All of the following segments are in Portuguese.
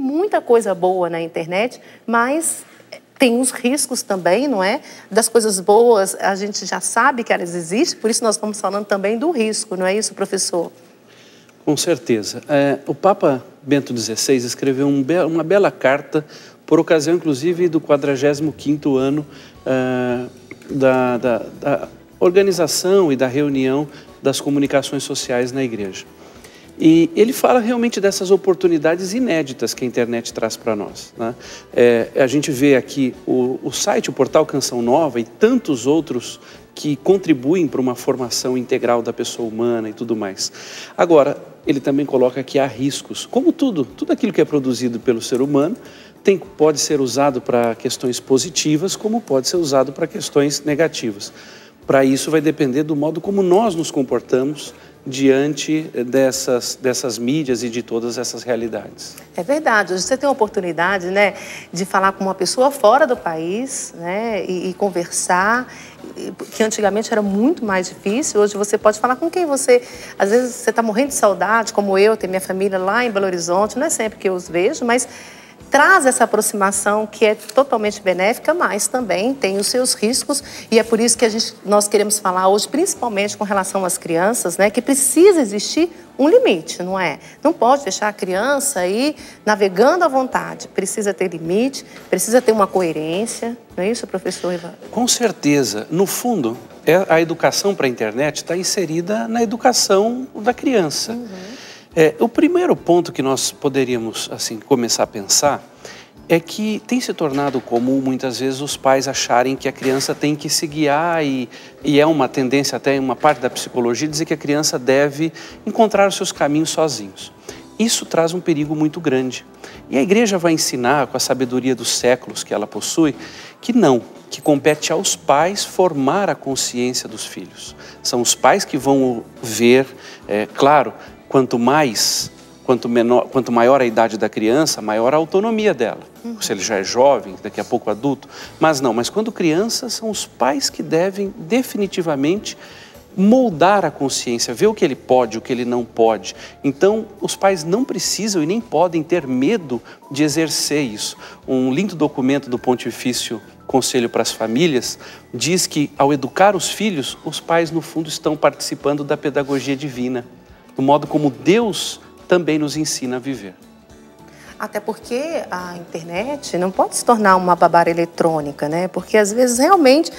muita coisa boa na internet, mas tem os riscos também, não é? Das coisas boas, a gente já sabe que elas existem, por isso nós estamos falando também do risco, não é isso, professor? Com certeza. O Papa Bento XVI escreveu uma bela carta, por ocasião, inclusive, do 45º ano da organização e da reunião das comunicações sociais na Igreja. E ele fala realmente dessas oportunidades inéditas que a internet traz para nós, né? A gente vê aqui o site, o portal Canção Nova e tantos outros que contribuem para uma formação integral da pessoa humana e tudo mais. Agora, ele também coloca que há riscos, como tudo aquilo que é produzido pelo ser humano pode ser usado para questões positivas, como pode ser usado para questões negativas. Para isso vai depender do modo como nós nos comportamos diante dessas mídias e de todas essas realidades. É verdade, hoje você tem a oportunidade, né, de falar com uma pessoa fora do país, né, e conversar, que antigamente era muito mais difícil. Hoje você pode falar com quem você, às vezes você está morrendo de saudade, como eu, tenho minha família lá em Belo Horizonte, não é sempre que eu os vejo, mas traz essa aproximação que é totalmente benéfica, mas também tem os seus riscos, e é por isso que nós queremos falar hoje, principalmente com relação às crianças, né, que precisa existir um limite, não é? Não pode deixar a criança aí navegando à vontade, precisa ter limite, precisa ter uma coerência, não é isso, professor Ivan? Com certeza. No fundo, a educação para a internet está inserida na educação da criança. O primeiro ponto que nós poderíamos assim, começar a pensar é que tem se tornado comum muitas vezes os pais acharem que a criança tem que se guiar e é uma tendência até em uma parte da psicologia dizer que a criança deve encontrar os seus caminhos sozinhos. Isso traz um perigo muito grande. E a igreja vai ensinar, com a sabedoria dos séculos que ela possui, que não, que compete aos pais formar a consciência dos filhos. São os pais que vão ver, claro, quanto maior a idade da criança, maior a autonomia dela. Se ele já é jovem, daqui a pouco adulto. Mas quando criança, são os pais que devem definitivamente moldar a consciência, ver o que ele pode, o que ele não pode. Então, os pais não precisam e nem podem ter medo de exercer isso. Um lindo documento do Pontifício Conselho para as Famílias diz que, ao educar os filhos, os pais, no fundo, estão participando da pedagogia divina, do modo como Deus também nos ensina a viver. Até porque a internet não pode se tornar uma babara eletrônica, né? Porque às vezes realmente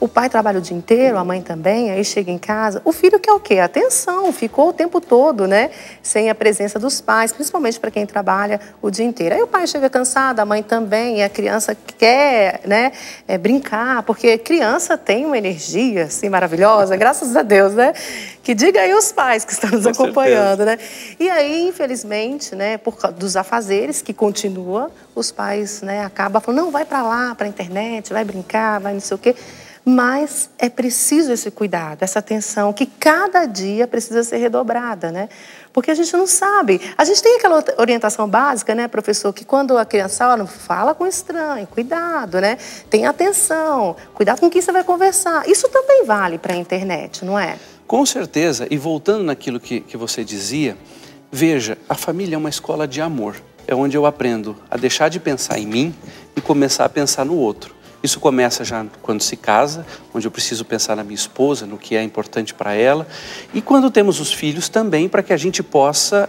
o pai trabalha o dia inteiro, a mãe também, aí chega em casa, o filho quer o quê? Atenção, ficou o tempo todo, né? Sem a presença dos pais, principalmente para quem trabalha o dia inteiro. Aí o pai chega cansado, a mãe também, e a criança quer, né, brincar, porque criança tem uma energia assim maravilhosa, graças a Deus, né? Que diga aí os pais que estão nos acompanhando, né? E aí, infelizmente, né, por causa dos afazeres que continua, os pais, né, acabam falando, não, vai para lá, para a internet, vai brincar, vai não sei o quê. Mas é preciso esse cuidado, essa atenção que cada dia precisa ser redobrada, né? Porque a gente não sabe. A gente tem aquela orientação básica, né, professor, que quando a criança não fala com estranho, cuidado, né? Tenha atenção, cuidado com quem você vai conversar. Isso também vale para a internet, não é? Com certeza. E voltando naquilo que você dizia, veja, a família é uma escola de amor. É onde eu aprendo a deixar de pensar em mim e começar a pensar no outro. Isso começa já quando se casa, onde eu preciso pensar na minha esposa, no que é importante para ela. E quando temos os filhos também, para que a gente possa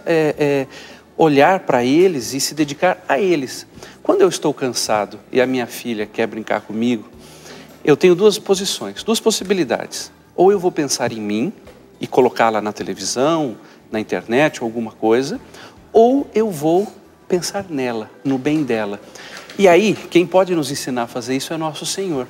olhar para eles e se dedicar a eles. Quando eu estou cansado e a minha filha quer brincar comigo, eu tenho duas posições, duas possibilidades. Ou eu vou pensar em mim e colocá-la na televisão, na internet ou alguma coisa, ou eu vou pensar nela, no bem dela. E aí, quem pode nos ensinar a fazer isso é nosso Senhor,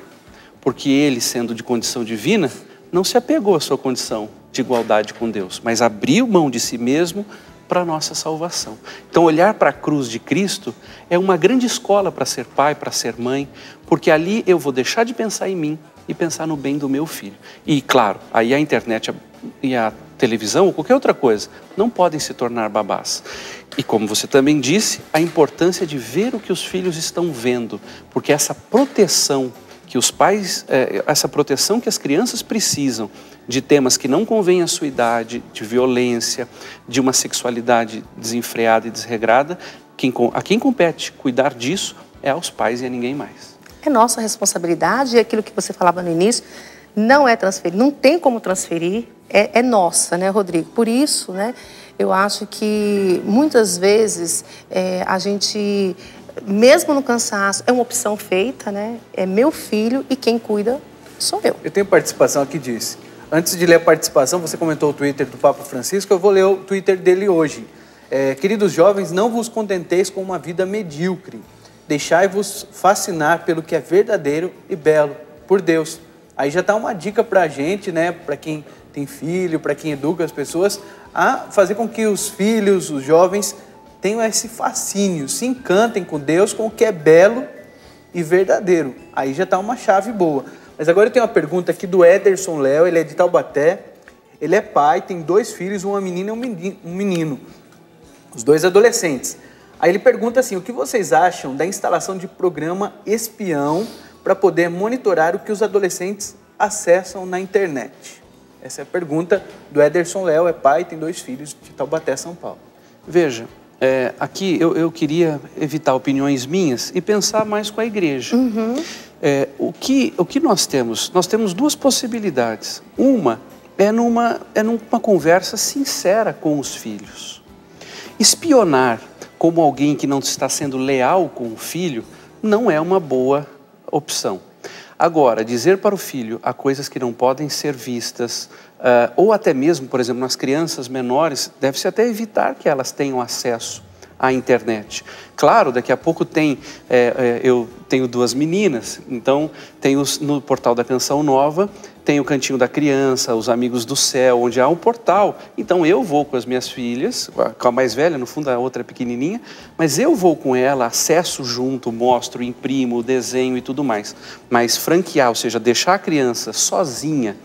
porque Ele, sendo de condição divina, não se apegou à sua condição de igualdade com Deus, mas abriu mão de si mesmo para a nossa salvação. Então, olhar para a cruz de Cristo é uma grande escola para ser pai, para ser mãe, porque ali eu vou deixar de pensar em mim e pensar no bem do meu filho. E, claro, aí a internet e a televisão ou qualquer outra coisa não podem se tornar babás. E como você também disse, a importância de ver o que os filhos estão vendo, porque essa proteção que os pais, essa proteção que as crianças precisam de temas que não convêm à sua idade, de violência, de uma sexualidade desenfreada e desregrada, A quem compete cuidar disso é aos pais e a ninguém mais. É nossa responsabilidade, e aquilo que você falava no início, não é transferir, não tem como transferir, é nossa, né, Rodrigo? Por isso, né, eu acho que muitas vezes a gente, mesmo no cansaço, é uma opção feita, né? É meu filho e quem cuida sou eu. Eu tenho participação aqui, disse. Antes de ler a participação, você comentou o Twitter do Papa Francisco, eu vou ler o Twitter dele hoje. Queridos jovens, não vos contenteis com uma vida medíocre. Deixai-vos fascinar pelo que é verdadeiro e belo, por Deus. Aí já está uma dica para a gente, né? Para quem tem filho, para quem educa as pessoas, a fazer com que os filhos, os jovens, tenham esse fascínio, se encantem com Deus, com o que é belo e verdadeiro. Aí já está uma chave boa. Mas agora eu tenho uma pergunta aqui do Ederson Léo, ele é de Taubaté, ele é pai, tem 2 filhos, uma menina e um menino, os 2 adolescentes. Aí ele pergunta assim, o que vocês acham da instalação de programa espião para poder monitorar o que os adolescentes acessam na internet? Essa é a pergunta do Ederson Léo, é pai, tem 2 filhos, de Taubaté, São Paulo. Veja, aqui eu queria evitar opiniões minhas e pensar mais com a igreja. O que nós temos? Nós temos 2 possibilidades. Uma é numa conversa sincera com os filhos. Espionar como alguém que não está sendo leal com o filho não é uma boa opção. Agora, dizer para o filho há coisas que não podem ser vistas, ou até mesmo, por exemplo, nas crianças menores, deve-se até evitar que elas tenham acesso à internet. Claro, daqui a pouco eu tenho 2 meninas, então tem no portal da Canção Nova, tem o Cantinho da Criança, os Amigos do Céu, onde há um portal. Então eu vou com as minhas filhas, com a mais velha, no fundo a outra é pequenininha, mas eu vou com ela, acesso junto, mostro, imprimo, desenho e tudo mais. Mas franquear, ou seja, deixar a criança sozinha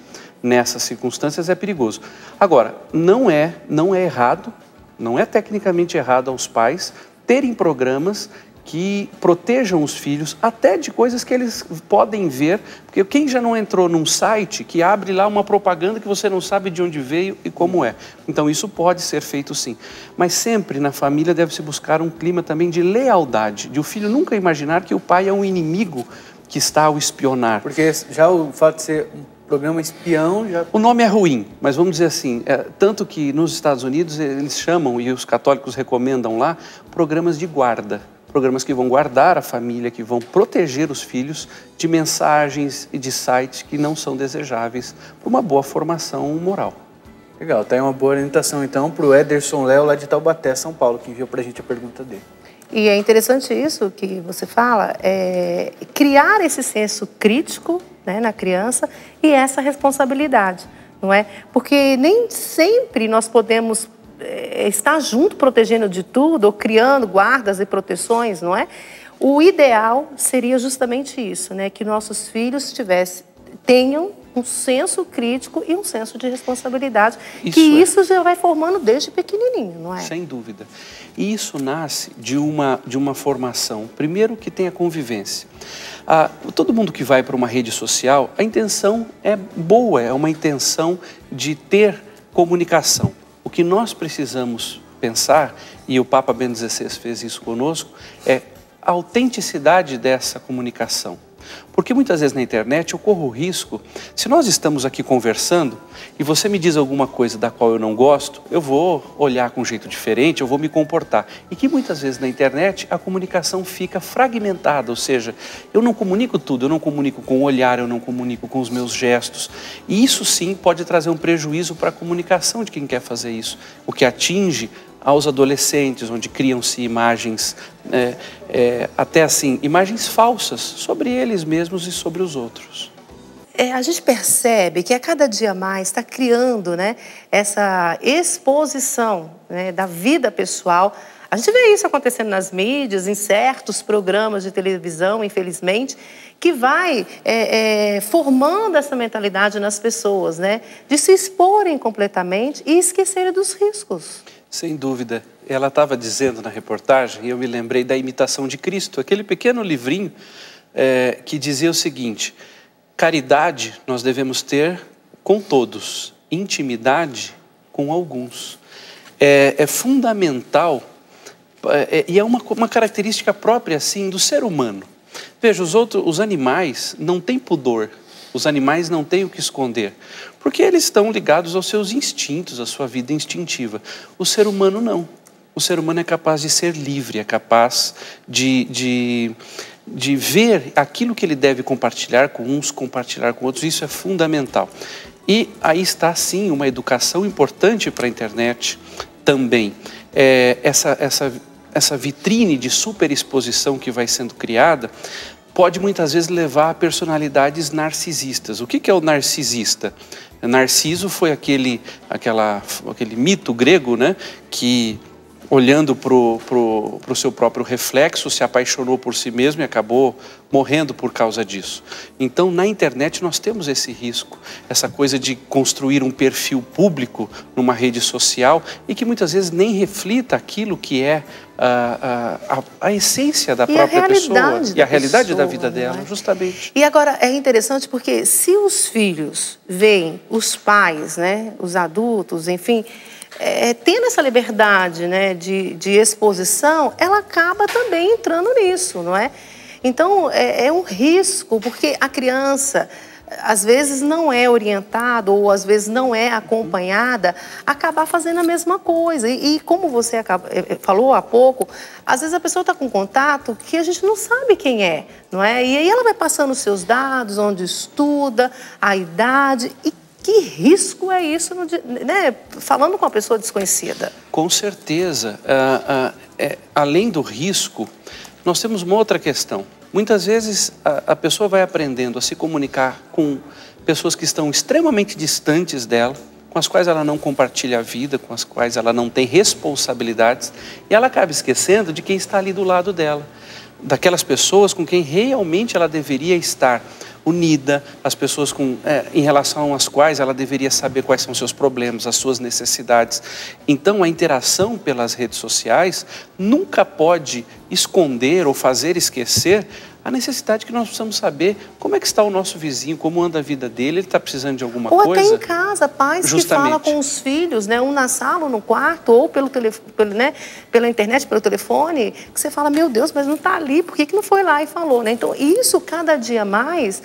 nessas circunstâncias é perigoso. Agora, não é errado, não é tecnicamente errado aos pais terem programas que protejam os filhos até de coisas que eles podem ver, porque quem já não entrou num site que abre lá uma propaganda que você não sabe de onde veio e como é. Então isso pode ser feito sim, mas sempre na família deve-se buscar um clima também de lealdade, de o filho nunca imaginar que o pai é um inimigo que está ao espionar. Porque já o fato de ser um programa espião já... O nome é ruim, mas vamos dizer assim, tanto que nos Estados Unidos eles chamam, e os católicos recomendam lá, programas de guarda. Programas que vão guardar a família, que vão proteger os filhos de mensagens e de sites que não são desejáveis para uma boa formação moral. Legal, tá aí uma boa orientação então para o Ederson Léo lá de Taubaté, São Paulo, que enviou para a gente a pergunta dele. E é interessante isso que você fala, criar esse senso crítico, né, na criança e essa responsabilidade, não é? Porque nem sempre nós podemos estar junto protegendo de tudo ou criando guardas e proteções, não é? O ideal seria justamente isso, né? Que nossos filhos tenham um senso crítico e um senso de responsabilidade, isso já vai formando desde pequenininho, não é? Sem dúvida. E isso nasce de uma formação, primeiro que tenha convivência. Todo mundo que vai para uma rede social, a intenção é boa, é uma intenção de ter comunicação. O que nós precisamos pensar, e o Papa Bento XVI fez isso conosco, é a autenticidade dessa comunicação. Porque muitas vezes na internet eu corro o risco, se nós estamos aqui conversando e você me diz alguma coisa da qual eu não gosto, eu vou olhar com um jeito diferente, eu vou me comportar. E que muitas vezes na internet a comunicação fica fragmentada, ou seja, eu não comunico tudo, eu não comunico com o olhar, eu não comunico com os meus gestos. E isso sim pode trazer um prejuízo para a comunicação de quem quer fazer isso, o que atinge aos adolescentes, onde criam-se imagens, até assim, imagens falsas sobre eles mesmos e sobre os outros. A gente percebe que a cada dia mais está criando, né, essa exposição, né, da vida pessoal. A gente vê isso acontecendo nas mídias, em certos programas de televisão, infelizmente, que vai formando essa mentalidade nas pessoas, né, de se exporem completamente e esquecerem dos riscos. Sem dúvida. Ela estava dizendo na reportagem, e eu me lembrei da Imitação de Cristo, aquele pequeno livrinho que dizia o seguinte: caridade nós devemos ter com todos, intimidade com alguns. É fundamental E é uma característica própria, assim, do ser humano. Veja, os animais não têm pudor, os animais não têm o que esconder, porque eles estão ligados aos seus instintos, à sua vida instintiva. O ser humano não. O ser humano é capaz de ser livre, é capaz de ver aquilo que ele deve compartilhar com uns, compartilhar com outros. Isso é fundamental. E aí está, sim, uma educação importante para a internet também. Essa vitrine de superexposição que vai sendo criada pode muitas vezes levar a personalidades narcisistas. O que é o narcisista? Narciso foi aquele mito grego, né, que, olhando para o seu próprio reflexo, se apaixonou por si mesmo e acabou morrendo por causa disso. Então, na internet, nós temos esse risco, essa coisa de construir um perfil público numa rede social e que muitas vezes nem reflita aquilo que é a essência da própria pessoa e a realidade da vida dela, justamente. E agora, é interessante porque se os filhos veem os pais, né, os adultos, enfim, tendo essa liberdade, né, de exposição, ela acaba também entrando nisso, não é? Então, é um risco, porque a criança, às vezes, não é orientada ou, às vezes, não é acompanhada, acabar fazendo a mesma coisa. E como você falou há pouco, às vezes a pessoa está com contato que a gente não sabe quem é, não é? E aí ela vai passando os seus dados, onde estuda, a idade. E que risco é isso, né? Falando com uma pessoa desconhecida? Com certeza. Além do risco, nós temos uma outra questão. Muitas vezes a pessoa vai aprendendo a se comunicar com pessoas que estão extremamente distantes dela, com as quais ela não compartilha a vida, com as quais ela não tem responsabilidades, e ela acaba esquecendo de quem está ali do lado dela, daquelas pessoas com quem realmente ela deveria estar unida, as pessoas em relação às quais ela deveria saber quais são os seus problemas, as suas necessidades. Então, a interação pelas redes sociais nunca pode esconder ou fazer esquecer a necessidade que nós precisamos saber como é que está o nosso vizinho, como anda a vida dele, ele está precisando de alguma coisa. Ou até em casa, pais que falam com os filhos, né, um na sala, um no quarto, ou pela internet, pelo telefone, que você fala, meu Deus, mas não está ali, por que não foi lá e falou, né? Então, isso cada dia mais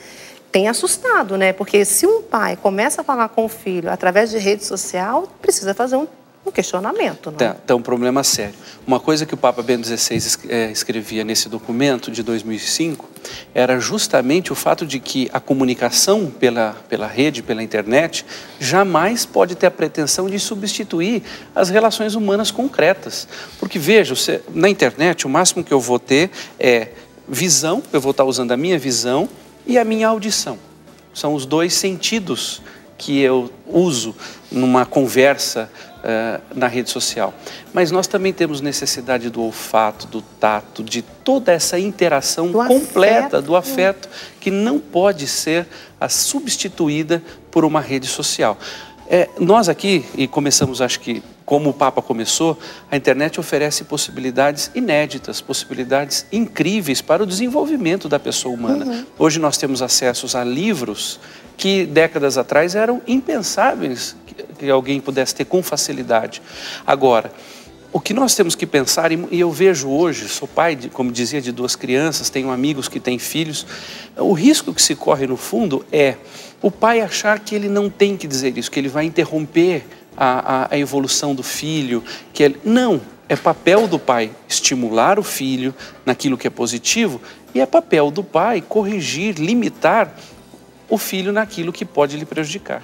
tem assustado, né? Porque se um pai começa a falar com o filho através de rede social, precisa fazer um questionamento, não é? Então, um problema sério. Uma coisa que o Papa Bento XVI escrevia nesse documento de 2005 era justamente o fato de que a comunicação pela rede, pela internet, jamais pode ter a pretensão de substituir as relações humanas concretas. Porque, veja, na internet o máximo que eu vou ter é visão, eu vou estar usando a minha visão e a minha audição. São os dois sentidos que eu uso numa conversa na rede social. Mas nós também temos necessidade do olfato, do tato, de toda essa interação completa, do afeto, que não pode ser substituída por uma rede social. Nós aqui, e começamos, acho que como o Papa começou, a internet oferece possibilidades inéditas, possibilidades incríveis para o desenvolvimento da pessoa humana. Hoje nós temos acessos a livros que décadas atrás eram impensáveis que alguém pudesse ter com facilidade. Agora, o que nós temos que pensar, e eu vejo hoje, sou pai, como dizia, de 2 crianças, tenho amigos que têm filhos, o risco que se corre no fundo é o pai achar que ele não tem que dizer isso, que ele vai interromper a evolução do filho, não, é papel do pai estimular o filho naquilo que é positivo e é papel do pai corrigir, limitar o filho naquilo que pode lhe prejudicar.